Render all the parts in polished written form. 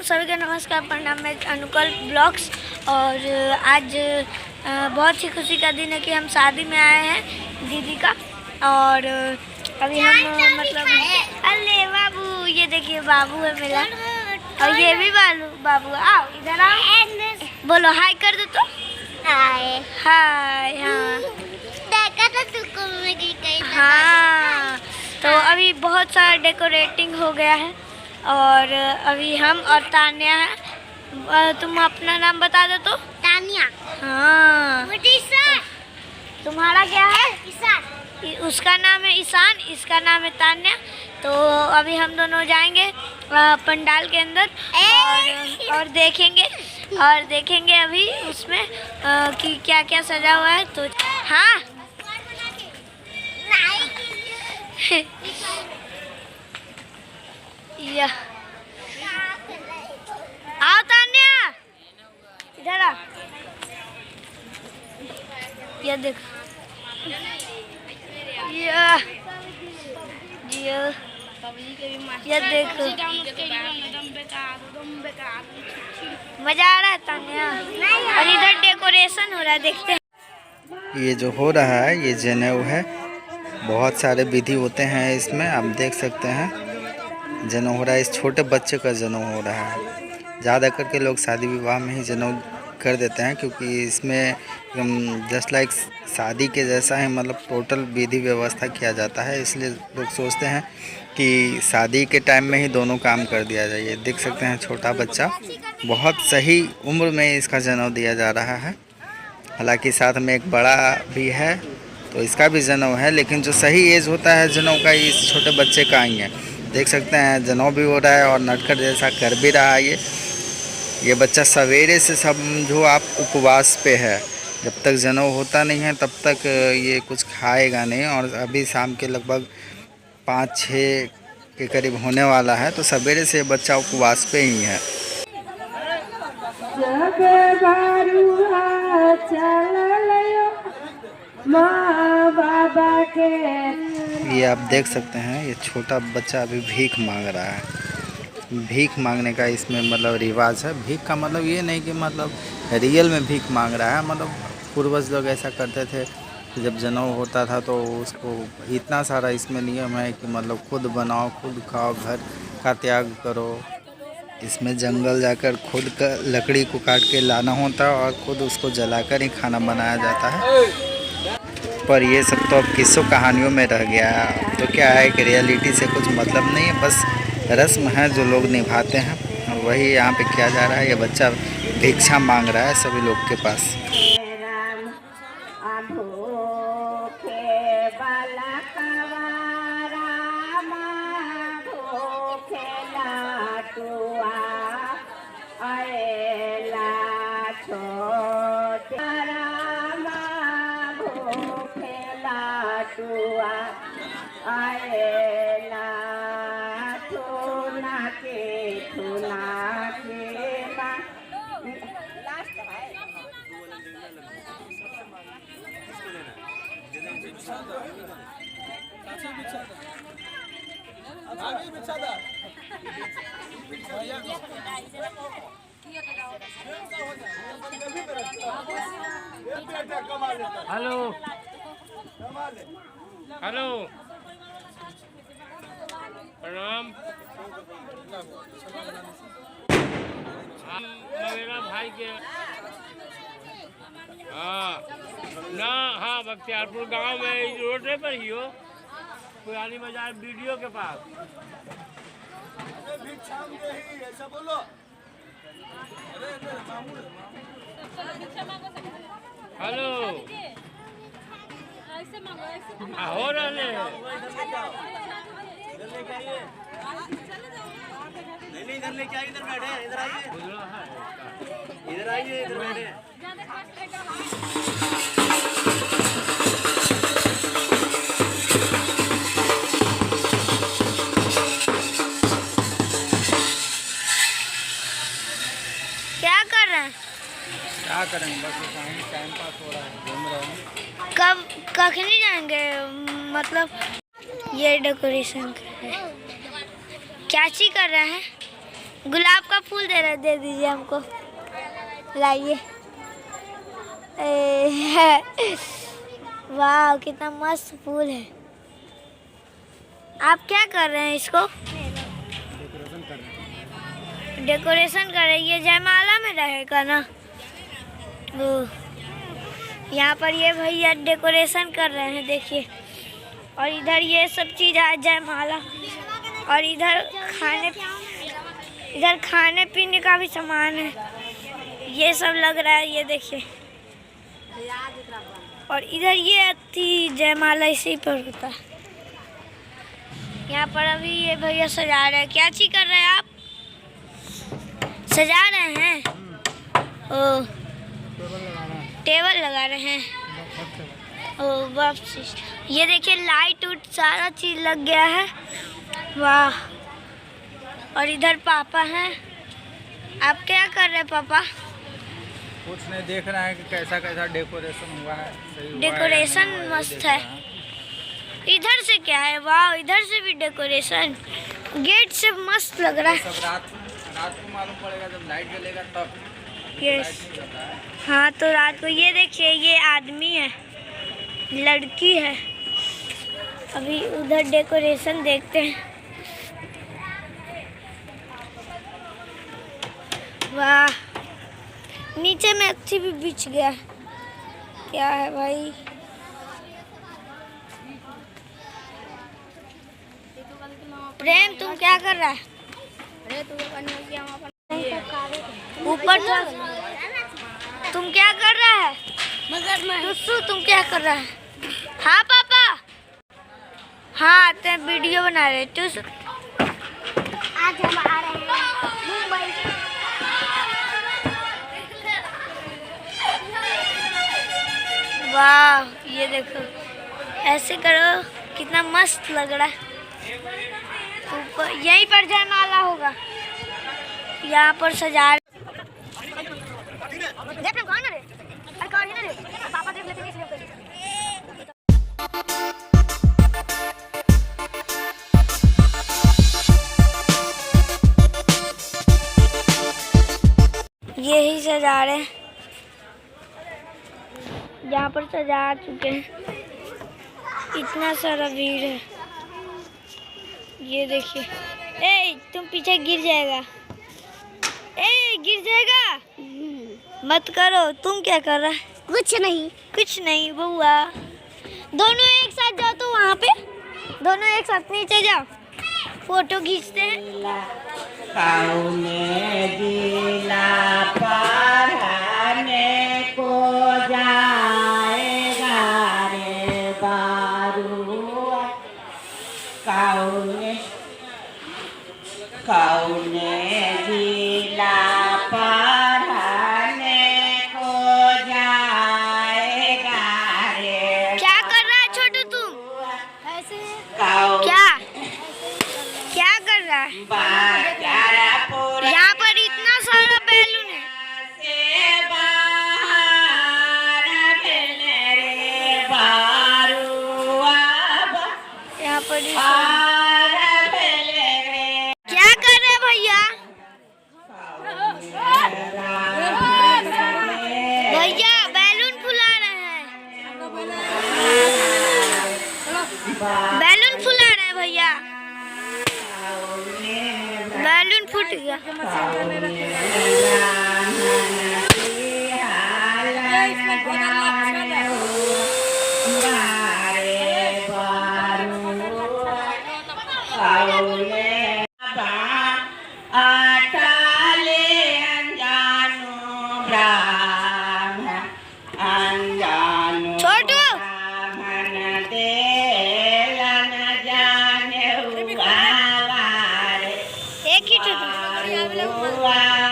सभी को नमस्कार, प्रणाम। मैं अनुकल ब्लॉग्स और आज बहुत ही खुशी का दिन है कि हम शादी में आए हैं दीदी का। और अभी हम मतलब अरे बाबू, ये देखिए बाबू है मेरा और ये भी बाबू। आओ इधर आओ, बोलो हाय कर दो तो। हाय हाय। हाँ देखा था तुमको मैं हाँ। तो अभी बहुत सारा डेकोरेटिंग हो गया है और अभी हम और तान्या है। तुम अपना नाम बता दो तो। तान्या। हाँ तुम्हारा क्या है? ईशान। उसका नाम है ईशान, इसका नाम है तान्या। तो अभी हम दोनों जाएंगे पंडाल के अंदर और देखेंगे अभी उसमें कि क्या क्या सजा हुआ है। तो हाँ या आओ तान्या इधर आ। ये देख ये देखो मजा आ रहा है तान्या। और इधर डेकोरेशन हो रहा है, देखते हैं। ये जो हो रहा है ये जनेऊ है। बहुत सारे विधि होते हैं इसमें, आप देख सकते हैं। जनेऊ हो रहा है, इस छोटे बच्चे का जनेऊ हो रहा है। ज़्यादा करके लोग शादी विवाह में ही जनेऊ कर देते हैं क्योंकि इसमें जस्ट लाइक शादी के जैसा ही मतलब टोटल विधि व्यवस्था किया जाता है। इसलिए लोग सोचते हैं कि शादी के टाइम में ही दोनों काम कर दिया जाए। ये देख सकते हैं छोटा बच्चा, बहुत सही उम्र में इसका जनेऊ दिया जा रहा है। हालांकि साथ में एक बड़ा भी है तो इसका भी जनेऊ है, लेकिन जो सही एज होता है जनेऊ का इस छोटे बच्चे का ही है। देख सकते हैं जनेऊ भी हो रहा है और नटखट जैसा कर भी रहा है। ये बच्चा सवेरे से समझो आप उपवास पे है। जब तक जनेऊ होता नहीं है तब तक ये कुछ खाएगा नहीं। और अभी शाम के लगभग 5-6 के करीब होने वाला है, तो सवेरे से बच्चा उपवास पे ही है। ये आप देख सकते हैं, ये छोटा बच्चा अभी भीख मांग रहा है। भीख मांगने का इसमें मतलब रिवाज है। भीख का मतलब ये नहीं कि मतलब रियल में भीख मांग रहा है। मतलब पूर्वज लोग ऐसा करते थे कि जब जनेऊ होता था तो उसको इतना सारा इसमें नियम है कि मतलब खुद बनाओ, खुद खाओ, घर का त्याग करो। इसमें जंगल जाकर खुद का लकड़ी को काट के लाना होता है और खुद उसको जलाकर ही खाना बनाया जाता है। पर ये सब तो अब किस्सों कहानियों में रह गया है। तो क्या है कि रियलिटी से कुछ मतलब नहीं है, बस रस्म है जो लोग निभाते हैं और वही यहाँ पे किया जा रहा है। ये बच्चा भिक्षा मांग रहा है सभी लोग के पास। हेलो हेलो प्रणाम। मेरा भाई के हाँ बख्तियारपुर गांव में रोड पर ही हो, पुरानी बाजार वीडियो के पास। हेलो हो रहे नहीं, इधर लेके आइए, इधर बैठे, इधर आइए, इधर आइए, इधर बैठे। क्या कर रहे हैं? क्या करेंगे, बस टाइम पास हो रहा है, घूम रहे हैं। कखनी जाएंगे? मतलब ये डेकोरेशन कर रहे हैं, क्या चीज कर रहे हैं? गुलाब का फूल दे दीजिए हमको, लाइए। वाह कितना मस्त फूल है। आप क्या कर रहे हैं इसको? डेकोरेशन कर रहे हैं। ये जयमाला में रहेगा ना। यहाँ पर ये भैया डेकोरेशन कर रहे हैं, देखिए। और इधर ये सब चीज़ है जयमाला। और इधर खाने पीने का भी सामान है, ये सब लग रहा है, ये देखिए। और इधर ये थी जयमाला, इसी पर होता है। यहाँ पर अभी ये भैया सजा रहे हैं। क्या चीज कर रहे हैं आप? सजा रहे हैं। ओ टेबल लगा रहे हैं। ओ बस ये देखिए, लाइट उट सारा चीज लग गया है। वाह। और इधर पापा हैं। आप क्या कर रहे हैं पापा? कुछ नहीं, देख रहा है कि कैसा कैसा डेकोरेशन हुआ है। सही हुआ डेकोरेशन है, मस्त है। इधर से क्या है? वाह, इधर से भी डेकोरेशन, गेट से मस्त लग रहा है। सब रात को मालूम पड़ेगा जब लाइट जलेगा तब। यस, हाँ तो रात को। ये देखिए, ये आदमी है, लड़की है। अभी उधर डेकोरेशन देखते हैं। वाह, नीचे में अच्छी भी बिछ गया। क्या है भाई? प्रेम तुम क्या कर रहा है? ऊपर तुम क्या कर रहा है? टुस्सू तुम क्या कर रहा है? हाँ पापा, हाँ आते हैं, वीडियो बना रहे। टुस्सू आज हम आ रहे हैं मुंबई। वाह, ये देखो, ऐसे करो, कितना मस्त लग रहा है। ऊपर यहीं पर जयमाला होगा, यहाँ पर सजा। यही सजा रहे हैं, यहाँ पर सजा चुके हैं। इतना सारा भीड़ है, ये देखिए। ए तुम पीछे गिर जाएगा, ए गिर जाएगा, मत करो। तुम क्या कर रहा है? कुछ नहीं बउआ। दोनों एक साथ जाओ, तो वहाँ पे दोनों एक साथ नीचे जाओ, फोटो खींचते हैं। पढ़ाने को जाएगा रे बारुआ, कौने जिला पढ़ाने को जाएगा रे। क्या कर रहा है छोटू तुम? ऐसे क्या कर रहा है? यहाँ पर इतना सारा बैलून है। यहाँ पर क्या कर रहे हैं भैया? भैया बैलून फुला रहे हैं, बैलून फुला रहे हैं भैया। बैलून फूट गया। छोटू एक ही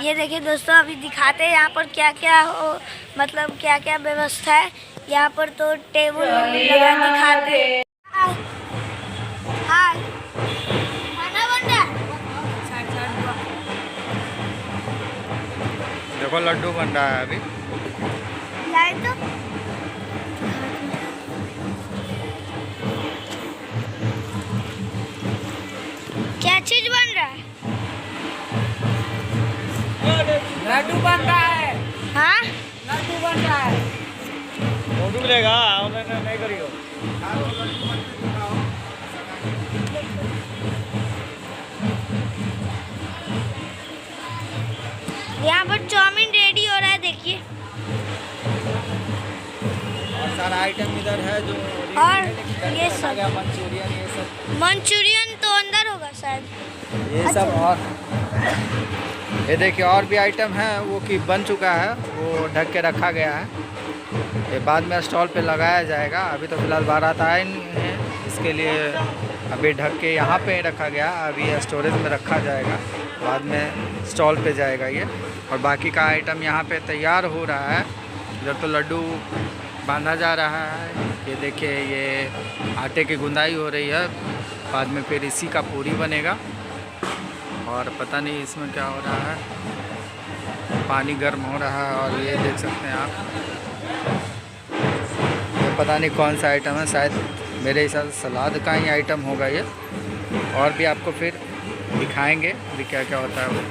ये देखिए दोस्तों, अभी दिखाते हैं यहाँ पर क्या क्या हो, मतलब क्या क्या व्यवस्था है यहाँ पर। तो टेबल लगा दिखाते हैं। हाँ, खाना बन रहा है। देखो लड्डू बन रहा है अभी। लाए तो क्या चीज बन रहा है? बन रहा है, हाँ लड्डू बन रहा है। फोटो लेगा ऑनलाइन नहीं करियो। यहाँ पर चाउमीन रेडी हो रहा है, देखिए। और सारा आइटम इधर है जो और ये रखा सब गया, मंचूरियन ये सब, मंचूरियन तो अंदर होगा शायद। ये सब। और ये देखिए और भी आइटम है वो कि बन चुका है, वो ढक के रखा गया है। ये बाद में स्टॉल पे लगाया जाएगा। अभी तो फिलहाल बारात आए नहीं है, इसके लिए अभी ढक के यहाँ पे ही रखा गया। अभी ये स्टोरेज में रखा जाएगा, बाद में स्टॉल पे जाएगा ये। और बाकी का आइटम यहाँ पे तैयार हो रहा है। इधर तो लड्डू बांधा जा रहा है। ये देखिए ये आटे की गुंदाई हो रही है, बाद में फिर इसी का पूरी बनेगा। और पता नहीं इसमें क्या हो रहा है, पानी गर्म हो रहा है। और ये देख सकते हैं आप, ये पता नहीं कौन सा आइटम है, शायद मेरे हिसाब से सलाद का ही आइटम होगा ये। और भी आपको फिर दिखाएंगे भी क्या क्या होता है वो।